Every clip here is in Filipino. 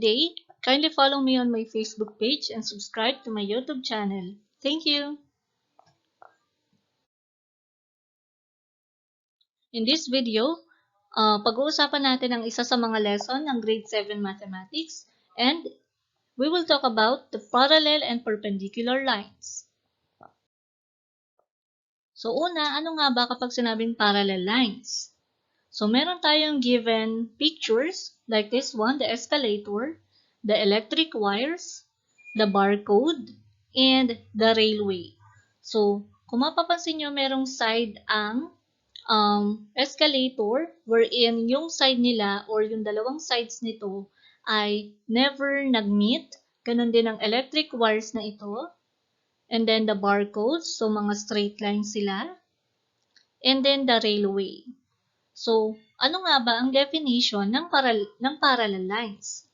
great day. Kindly follow me on my Facebook page and subscribe to my YouTube channel. Thank you. In this video, pag-uusapan natin ang isa sa mga lesson ng Grade 7 Mathematics, and we will talk about the parallel and perpendicular lines. So una, ano nga ba kapag sinabing parallel lines? So meron tayong given pictures like this one, the escalator, the electric wires, the barcode, and the railway. So kung mapapansin nyo, merong side ang escalator wherein yung side nila or yung dalawang sides nito ay never nag-meet. Ganon din ang electric wires na ito. And then the barcodes, so mga straight lines sila. And then the railway. So, ano nga ba ang definition ng parallel lines?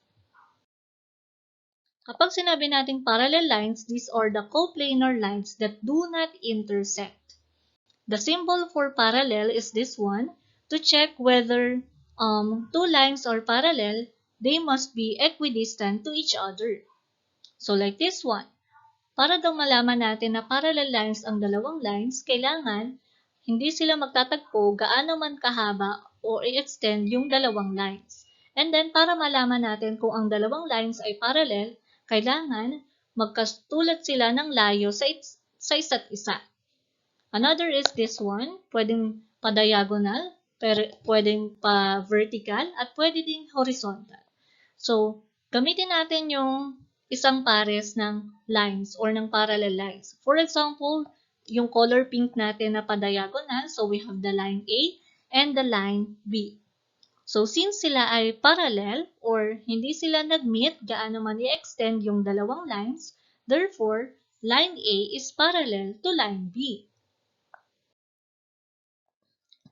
Kapag sinabi nating parallel lines, these are the coplanar lines that do not intersect. The symbol for parallel is this one. To check whether two lines are parallel, they must be equidistant to each other. So, like this one. Para daw malaman natin na parallel lines ang dalawang lines, kailangan hindi sila magtatagpo gaano man kahaba o i-extend yung dalawang lines. And then, para malaman natin kung ang dalawang lines ay parallel, kailangan magkatulad sila ng layo sa isa't isa. Another is this one, pwedeng pa-diagonal, pwedeng pa-vertical, at pwede ding horizontal. So, gamitin natin yung isang pares ng lines or ng parallel lines. For example, yung color pink natin na pa-diagonal, so we have the line A and the line B. So, since sila ay parallel or hindi sila nag-meet gaano man i-extend yung dalawang lines, therefore, line A is parallel to line B.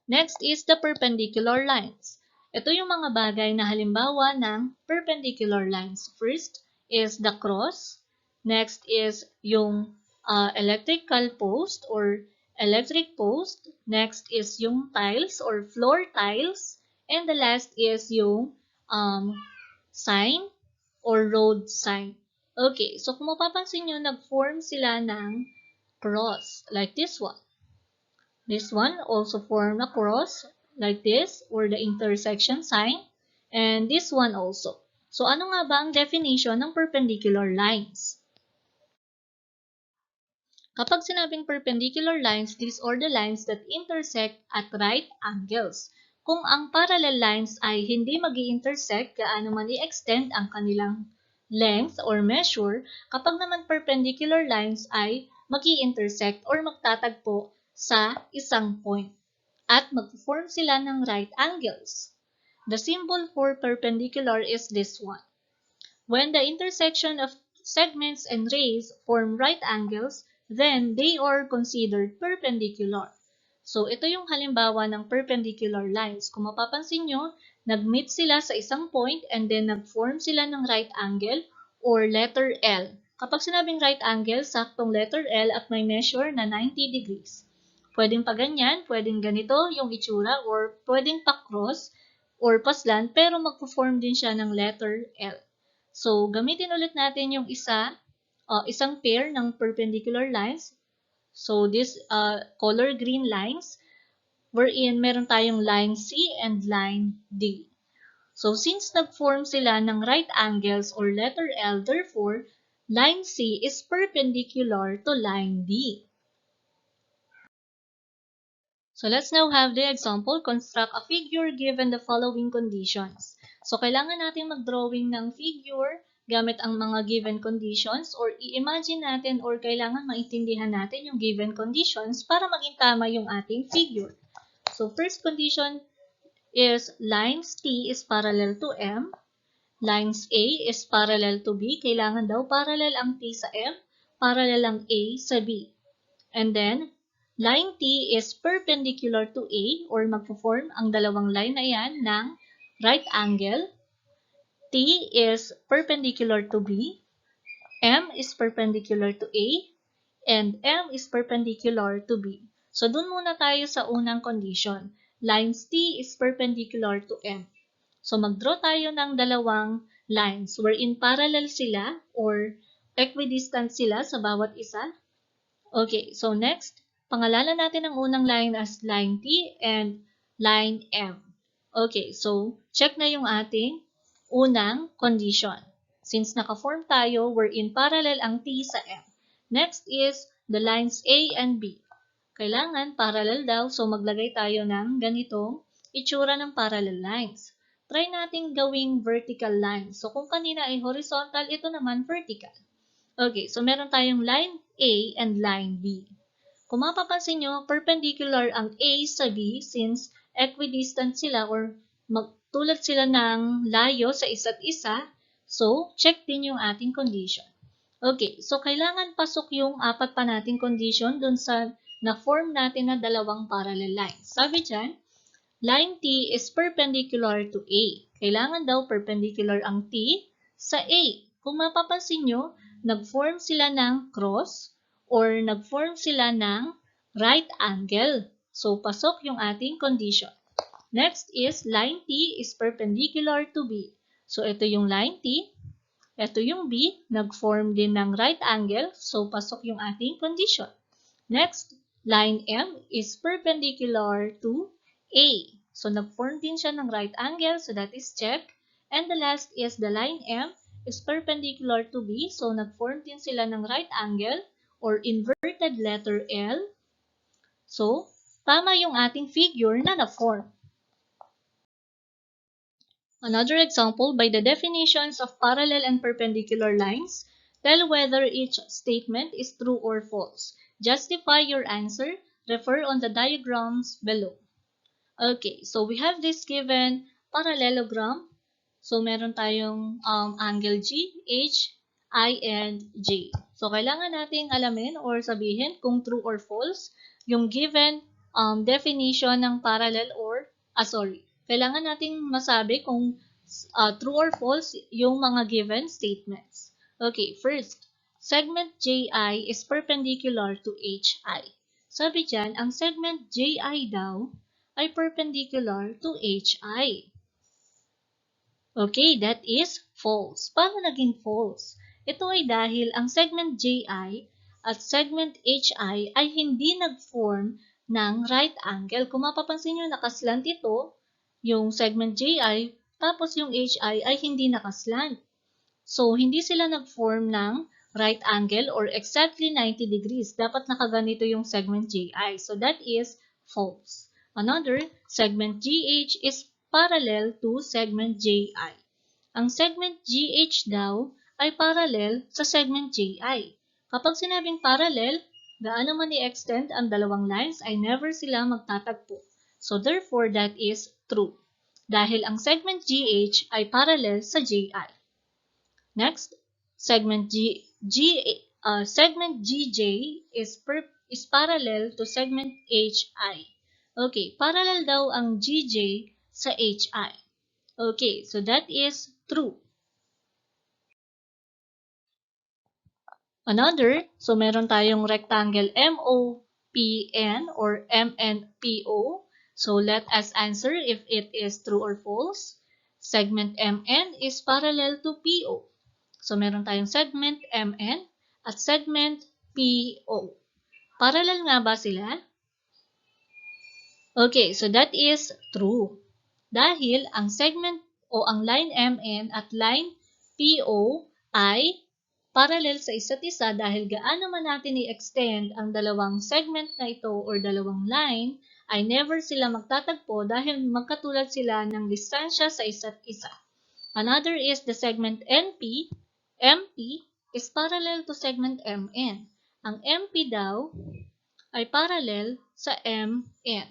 Next is the perpendicular lines. Ito yung mga bagay na halimbawa ng perpendicular lines. First is the cross. Next is yung electrical post or electric post. Next is yung tiles or floor tiles. And the last is yung sign or road sign. Okay, so kung mapapansin nyo, nag-form sila ng cross like this one. This one also form a cross like this or the intersection sign. And this one also. So ano nga ba ang definition ng perpendicular lines? Kapag sinabing perpendicular lines, these are the lines that intersect at right angles. Kung ang parallel lines ay hindi mag-i-intersect, gaano man i-extend ang kanilang length or measure, kapag naman perpendicular lines ay mag-i-intersect or magtatagpo sa isang point at mag-form sila ng right angles. The symbol for perpendicular is this one. When the intersection of segments and rays form right angles, then they are considered perpendicular. So, ito yung halimbawa ng perpendicular lines. Kung mapapansin nyo, nag-meet sila sa isang point and then nag-form sila ng right angle or letter L. Kapag sinabing right angle, saktong letter L at may measure na 90 degrees. Pwedeng pa ganyan, pwedeng ganito yung itsura, or pwedeng pa-cross or paslan, pero magpo-form din siya ng letter L. So, gamitin ulit natin yung isang pair ng perpendicular lines. So, this color green lines, wherein meron tayong line C and line D. So, since nag-form sila ng right angles or letter L, therefore, line C is perpendicular to line D. So, let's now have the example. Construct a figure given the following conditions. So, kailangan natin mag-drawing ng figure gamit ang mga given conditions or i-imagine natin or kailangan maintindihan natin yung given conditions para maging tama yung ating figure. So, first condition is lines T is parallel to M. Lines A is parallel to B. Kailangan daw parallel ang T sa M, parallel ang A sa B. And then, line T is perpendicular to A or magpo-form ang dalawang line na yan ng right angle. T is perpendicular to B. M is perpendicular to A. And M is perpendicular to B. So, dun muna tayo sa unang condition. Lines T is perpendicular to M. So, mag-draw tayo ng dalawang lines wherein parallel sila or equidistant sila sa bawat isa. Okay, so next, pangalanan natin ang unang line as line T and line M. Okay, so check na yung ating unang condition. Since naka-form tayo, wherein parallel ang T sa M. Next is the lines A and B. Kailangan parallel daw, so maglagay tayo ng ganitong itsura ng parallel lines. Try natin gawing vertical lines. So kung kanina ay horizontal, ito naman vertical. Okay, so meron tayong line A and line B. Kung mapapansin nyo, perpendicular ang A sa B since equidistant sila or magtulad sila ng layo sa isa't isa. So, check din yung ating condition. Okay, so kailangan pasok yung apat pa nating condition dun sa na-form natin na dalawang parallel lines. Sabi dyan, line T is perpendicular to A. Kailangan daw perpendicular ang T sa A. Kung mapapansin nyo, nag-form sila ng cross or nag-form sila ng right angle. So, pasok yung ating condition. Next is line T is perpendicular to B. So, ito yung line T. Ito yung B, nag-form din ng right angle, so pasok yung ating condition. Next, line M is perpendicular to A. So nag-form din siya ng right angle, so that is check. And the last is the line M is perpendicular to B, so nag-form din sila ng right angle or inverted letter L. So, tama yung ating figure na na-form. Another example, by the definitions of parallel and perpendicular lines, tell whether each statement is true or false. Justify your answer. Refer on the diagrams below. Okay, so we have this given parallelogram. So meron tayong angle G, H, I, and J. So kailangan nating alamin or sabihin kung true or false yung given definition ng parallel or, kailangan nating masabi kung true or false yung mga given statements. Okay, first, segment JI is perpendicular to HI. Sabi dyan, ang segment JI daw ay perpendicular to HI. Okay, that is false. Paano naging false? Ito ay dahil ang segment JI at segment HI ay hindi nag-form ng right angle. Kung mapapansin nyo, nakaslant ito, yung segment JI, tapos yung HI ay hindi nakaslant. So, hindi sila nag-form ng right angle or exactly 90 degrees. Dapat nakaganito yung segment JI. So, that is false. Another, segment GH is parallel to segment JI. Ang segment GH daw ay parallel sa segment JI. Kapag sinabing parallel, gaano man i-extend ang dalawang lines ay never sila magtatagpo. So, therefore, that is true. Dahil ang segment GH ay parallel sa JI. Next, segment segment GJ is parallel to segment HI. Okay, parallel daw ang GJ sa HI. Okay, so that is true. Another, so meron tayong rectangle MOPN or MNPO. So let us answer if it is true or false. Segment MN is parallel to PO. So meron tayong segment MN at segment PO. Parallel nga ba sila? Okay, so that is true. Dahil ang segment o ang line MN at line PO ay parallel sa isa't isa dahil gaano man natin i-extend ang dalawang segment na ito or dalawang line, ay never sila magtatagpo dahil magkatulad sila ng distansya sa isa't isa. Another is the segment NP. MP is parallel to segment MN. Ang MP daw ay parallel sa MN.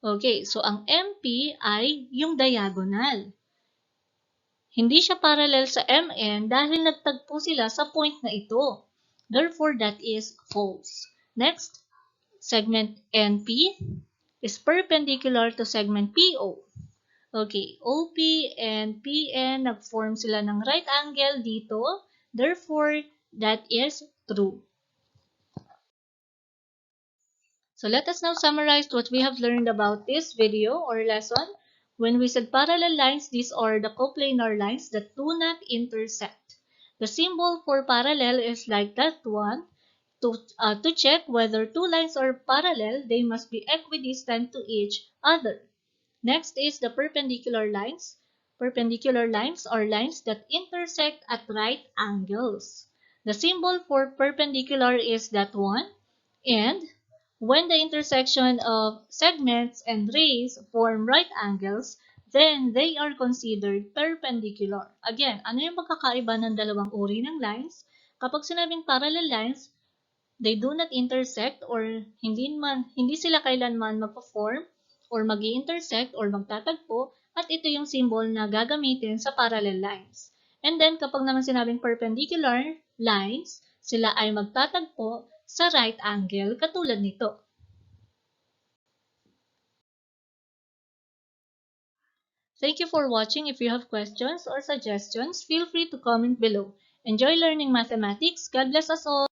Okay, so ang MP ay yung diagonal. Hindi siya parallel sa MN dahil nagtagpo sila sa point na ito. Therefore, that is false. Next, segment NP is perpendicular to segment PO. Okay, OP and PN nag-form sila ng right angle dito. Therefore, that is true. So let us now summarize what we have learned about this video or lesson. When we said parallel lines, these are the coplanar lines that do not intersect. The symbol for parallel is like that one. To check whether two lines are parallel, they must be equidistant to each other. Next is the perpendicular lines. Perpendicular lines are lines that intersect at right angles. The symbol for perpendicular is that one, and when the intersection of segments and rays form right angles, then they are considered perpendicular. Again, ano yung pagkakaiba ng dalawang uri ng lines? Kapag sinabing parallel lines, they do not intersect or hindi sila kailanman magpo-form or magi-intersect or magtatagpo, at ito yung symbol na gagamitin sa parallel lines. And then kapag naman sinabing perpendicular lines, sila ay magtatagpo sa right angle katulad nito. Thank you for watching. If you have questions or suggestions, feel free to comment below. Enjoy learning mathematics. God bless us all.